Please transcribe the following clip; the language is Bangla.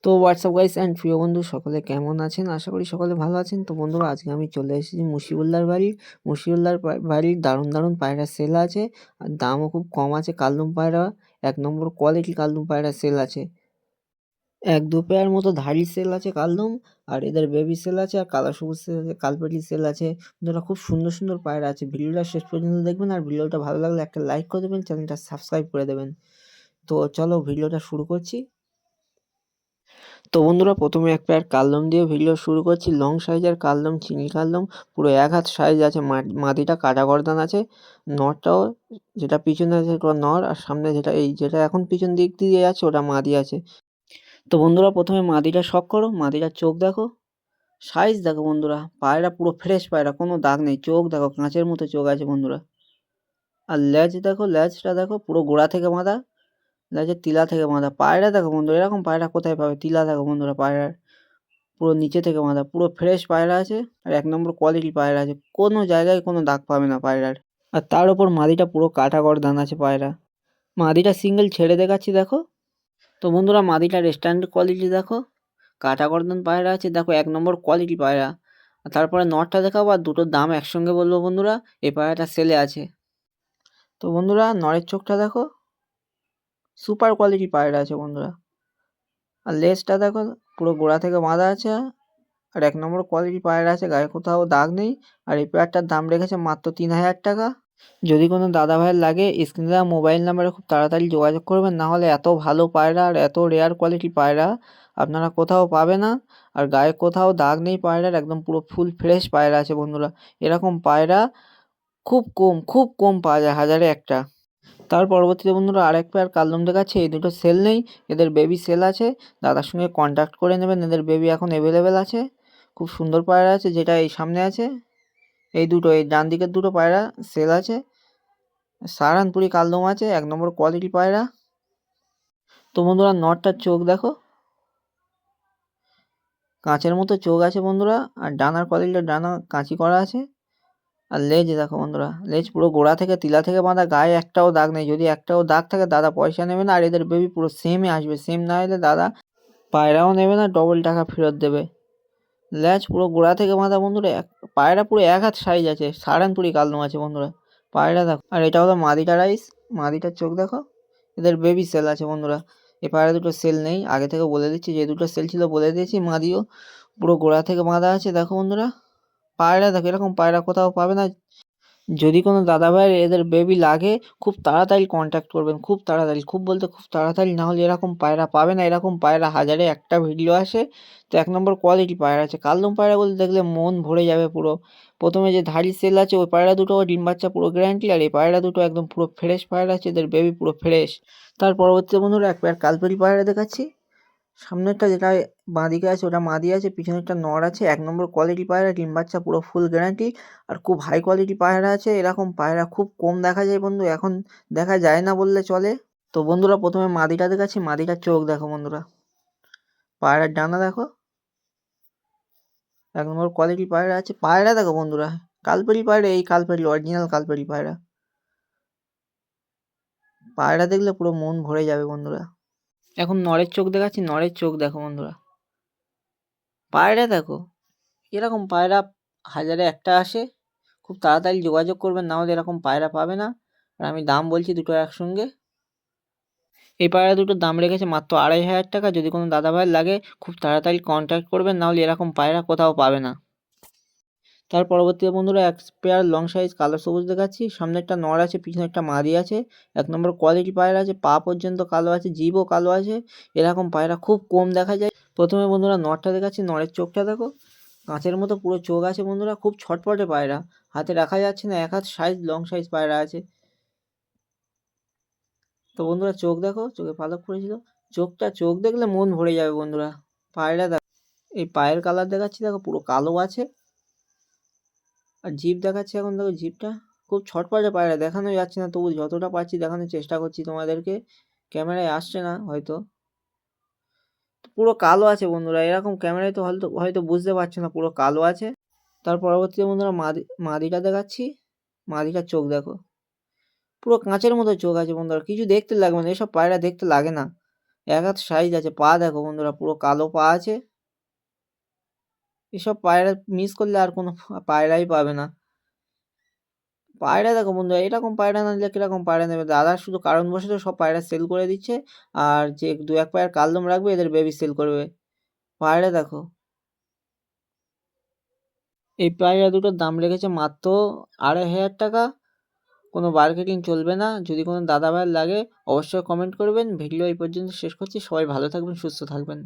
তো হোয়াটসঅ্যাপ গাইস অ্যান্ড প্রিয় বন্ধু সকলে কেমন আছেন? আশা করি সকলে ভালো আছেন। তো বন্ধুরা আজকে আমি চলে এসেছি মুশিবুল্লাহর বাড়ি। মুশিবুল্লাহর বাড়ির দারুণ দারুণ পায়রা সেল আছে। আর দামও খুব কম আছে। কালদম পায়রা ১ নম্বর কোয়ালিটি কালদম পায়রা সেল আছে। ১-২ পেয়ার মতো ধাড়ি সেল আছে কালদম, আর এদের বেবি সেল আছে, আর কালো সবুজ সেল আছে, কালপেটি সেল আছে। বন্ধুরা খুব সুন্দর সুন্দর পায়রা আছে। ভিডিওটা শেষ পর্যন্ত দেখবেন, আর ভিডিওটা ভালো লাগলে একটা লাইক করে দেবেন, চ্যানেলটা সাবস্ক্রাইব করে দেবেন। তো চলো ভিডিওটা শুরু করছি। তো বন্ধুরা প্রথমে এক পেয়ার কালদম দিয়ে ভিডিও শুরু করছি। লং সাইজের কালদম, চিনি কালদম, পুরো ১ হাত সাইজ আছে। মাদিটা কাটা গর্দান আছে। নরটাও যেটা পিছনে আছে ওটা নর, আর সামনে যেটা এখন পিছন দিক দিয়ে আছে ওটা মাদি আছে। তো বন্ধুরা প্রথমে মাদিটা শখ করো। মাদিটার চোখ দেখো, সাইজ দেখো বন্ধুরা। পায়রা পুরো ফ্রেশ পায়রা, কোনো দাগ নেই। চোখ দেখো, কাঁচের মতো চোখ আছে বন্ধুরা। আর লেজ দেখো, লেজটা দেখো পুরো গোড়া থেকে বাঁধা, লেজের তিলা থেকে বাঁধা। পায়রা দেখো বন্ধুরা, এরকম পায়রা কোথায় পাবে? তিলা দেখো বন্ধুরা পায়রার, পুরো নিচে থেকে বাঁধা। পুরো ফ্রেশ পায়রা আছে, আর ১ নম্বর কোয়ালিটি পায়রা আছে। কোনো জায়গায় কোনো দাগ পাবে না পায়রার। আর তার ওপর মাদিটা পুরো কাটা গর্দান আছে পায়রা। মাদিটা সিঙ্গেল ছেড়ে দেখাচ্ছি দেখো। তো বন্ধুরা মাদিটার স্ট্যান্ডার্ড কোয়ালিটি দেখো, কাটা গর্দান পায়রা আছে দেখো, ১ নম্বর কোয়ালিটি পায়রা। আর তারপরে নটটা দেখাবো, আর দুটোর দাম একসঙ্গে বলবো বন্ধুরা। এই পায়রাটা সেলে আছে। তো বন্ধুরা নরের চোখটা দেখো, সুপার কোয়ালিটি পায়রা আছে বন্ধুরা। আর লেজটা দেখো, পুরো গোড়া থেকে বাঁধা আছে, আর ১ নম্বর কোয়ালিটি পায়রা আছে, গায়ে কোথাও দাগ নেই। আর এই পেয়ারটার দাম রেখেছে মাত্র ৩,০০০ টাকা। যদি কোনো দাদা ভাইয়ের লাগে স্ক্রিনে দেওয়া মোবাইল নাম্বারে খুব তাড়াতাড়ি যোগাযোগ করবেন, না হলে এত ভালো পায়রা আর এত রেয়ার কোয়ালিটি পায়রা আপনারা কোথাও পাবে না। আর গায়ে কোথাও দাগ নেই পায়রার, একদম পুরো ফুল ফ্রেশ পায়রা আছে বন্ধুরা। এরকম পায়রা খুব কম পাওয়া যায়, হাজারে একটা। তার পরবর্তীতে বন্ধুরা আরেক পেয়ার কালদম দেখাচ্ছি। এই দুটো সেল নেই, এদের বেবি সেল আছে। দাদার সঙ্গে কন্ট্যাক্ট করে নেবেন, এদের বেবি এখন অ্যাভেলেবেল আছে। খুব সুন্দর পায়রা আছে, যেটা এই সামনে আছে। এই দুটো, এই ডান দিকের দুটো পায়রা সেল আছে। সাহারানপুরি কালদম আছে, ১ নম্বর কোয়ালিটি পায়রা। তো বন্ধুরা নটটার চোখ দেখো, কাঁচের মতো চোখ আছে বন্ধুরা। আর ডানার কোয়ালিটিটা, ডানা কাঁচি করা আছে। আর লেজ দেখো বন্ধুরা, লেজ পুরো গোড়া থেকে তিলা থেকে বাঁধা, গায়ে একটাও দাগ নেই। যদি একটাও দাগ থাকে দাদা পয়সা নেবে না। আর এদের বেবি পুরো সেমই আসবে, সেম না হলে দাদা পায়রাও নেবে না, ডবল টাকা ফেরত দেবে। লেজ পুরো গোড়া থেকে বাঁধা বন্ধুরা। পায়রা পুরো ১ হাত সাইজ আছে। সাহারানপুরি কালদম আছে বন্ধুরা। পায়রা দেখো। আর এটা হলো মাদিটা রাইস, মাদিটার চোখ দেখো। এদের বেবি সেল আছে বন্ধুরা। এই পায়রা দুটো সেল নেই, আগে থেকে বলে দিচ্ছি। যে দুটো সেল ছিল বলে দিয়েছি। মাদিও পুরো গোড়া থেকে বাঁধা আছে দেখো বন্ধুরা। পায়রা দেখো, এরকম পায়রা কোথাও পাবে না। যদি কোনো দাদা ভাইয়ের এদের বেবি লাগে খুব তাড়াতাড়ি কন্ট্যাক্ট করবেন, খুব তাড়াতাড়ি, খুব বলতে খুব তাড়াতাড়ি, না হলে এরকম পায়রা পাবে না। এরকম পায়রা হাজারে একটা ভিডিও আসে। তো ১ নম্বর কোয়ালিটি পায়রা আছে। কালদম পায়রাগুলো দেখলে মন ভরে যাবে পুরো। প্রথমে যে ধাড়ি সেল আছে ওই পায়রা দুটো ডিম বাচ্চা পুরো গ্যারান্টি, আর এই পায়রা দুটো একদম পুরো ফ্রেশ পায়রা আছে, এদের বেবি পুরো ফ্রেশ। তার পরবর্তীতে বন্ধুরা এক পেয়ার কালপেরি পায়রা দেখাচ্ছি। সামনেরটা যেটা বাঁদিকে আছে ওটা মাদি আছে, পিছনেরটা নর আছে। ১ নম্বর কোয়ালিটি পায়রা, ডিম বাচ্চা পুরো ফুল গ্যারান্টি। আর খুব হাই কোয়ালিটি পায়রা আছে। এরকম পায়রা খুব কম দেখা যায় বন্ধু, এখন দেখা যায় না বললে চলে। তো বন্ধুরা প্রথমে মাদিটা দেখাচ্ছি। মাদিটার চোখ দেখো বন্ধুরা, পায়রার ডানা দেখো, ১ নম্বর কোয়ালিটি পায়রা আছে। পায়রা দেখো বন্ধুরা, কালপেরি পায়রা, এই কালপেরি অরিজিনাল কালপেরি পায়রা। পায়রা দেখলে পুরো মন ভরে যাবে বন্ধুরা। এখন নরের চোখ দেখাচ্ছি। নরের চোখ দেখো বন্ধুরা, পায়রা দেখো। এরকম পায়রা হাজারে একটা আসে। খুব তাড়াতাড়ি যোগাযোগ করবেন, না হলে এরকম পায়রা পাবে না। আর আমি দাম বলছি দুটো একসঙ্গে। এই পায়রা দুটোর দাম রেখেছে মাত্র ২,৫০০ টাকা। যদি কোনো দাদা ভাইয়ের লাগে খুব তাড়াতাড়ি কন্ট্যাক্ট করবেন, না হলে এরকম পায়রা কোথাও পাবে না। তার পরবর্তীতে বন্ধুরা এক পেয়ার লং সাইজ কালো সবুজ দেখাচ্ছি। সামনে একটা নর আছে, পিছনে একটা মাদি আছে। ১ নম্বর কোয়ালিটি পায়রা আছে, পা পর্যন্ত কালো আছে, জিভও কালো আছে। এরকম পায়রা খুব কম দেখা যায়। প্রথমে বন্ধুরা নরটা দেখাচ্ছি। নরের চোখটা দেখো, কাঁচের মতো পুরো চোখ আছে বন্ধুরা। খুব ছটপটে পায়রা, হাতে রাখা যাচ্ছে না। ১ হাত সাইজ লং সাইজ পায়রা আছে। তো বন্ধুরা চোখ দেখো, চোখে পালক পড়েছিল। চোখ দেখলে মন ভরে যাবে বন্ধুরা। পায়রা দেখো, এই পায়ের কালার দেখাচ্ছি দেখো, পুরো কালো আছে। আর জিভ দেখাচ্ছি এখন দেখো, জিভটা খুব ছটপটে পায়রা, দেখানো যাচ্ছে না, তবু যতটা পারছি দেখানোর চেষ্টা করছি তোমাদেরকে। ক্যামেরায় আসছে না হয়তো। পুরো কালো আছে বন্ধুরা। এরকম ক্যামেরায় তো হয়তো হয়তো বুঝতে পারছো না, পুরো কালো আছে। তার পরবর্তীতে বন্ধুরা মাদিটা দেখাচ্ছি। মাদিটার চোখ দেখো, পুরো কাঁচের মতো চোখ আছে বন্ধুরা। কিছু দেখতে লাগবে না, এসব পায়রা দেখতে লাগে না। এক হাত সাইজ আছে। পা দেখো বন্ধুরা পুরো কালো পা আছে। এসব পায়রা মিস করলে আর কোনো পায়রাই পাবে না। পায়রা দেখো বন্ধুরা, এরকম পায়রা না নিলে কিরকম পায়রা নেবে? দাদা শুধু কারণবশত সব পায়রা সেল করে দিচ্ছে। আর যে ২-১ পায়ের কালদম রাখবে এদের বেবি সেল করবে। পায়রা দেখো। এই পায়রা দুটোর দাম রেখেছে মাত্র ৳২,৫০০। কোনো বার্গেনিং চলবে না। যদি কোনো দাদা ভাইয়ের লাগে অবশ্যই কমেন্ট করবেন। ভিডিও এই পর্যন্ত শেষ করছি। সবাই ভালো থাকবেন, সুস্থ থাকবেন।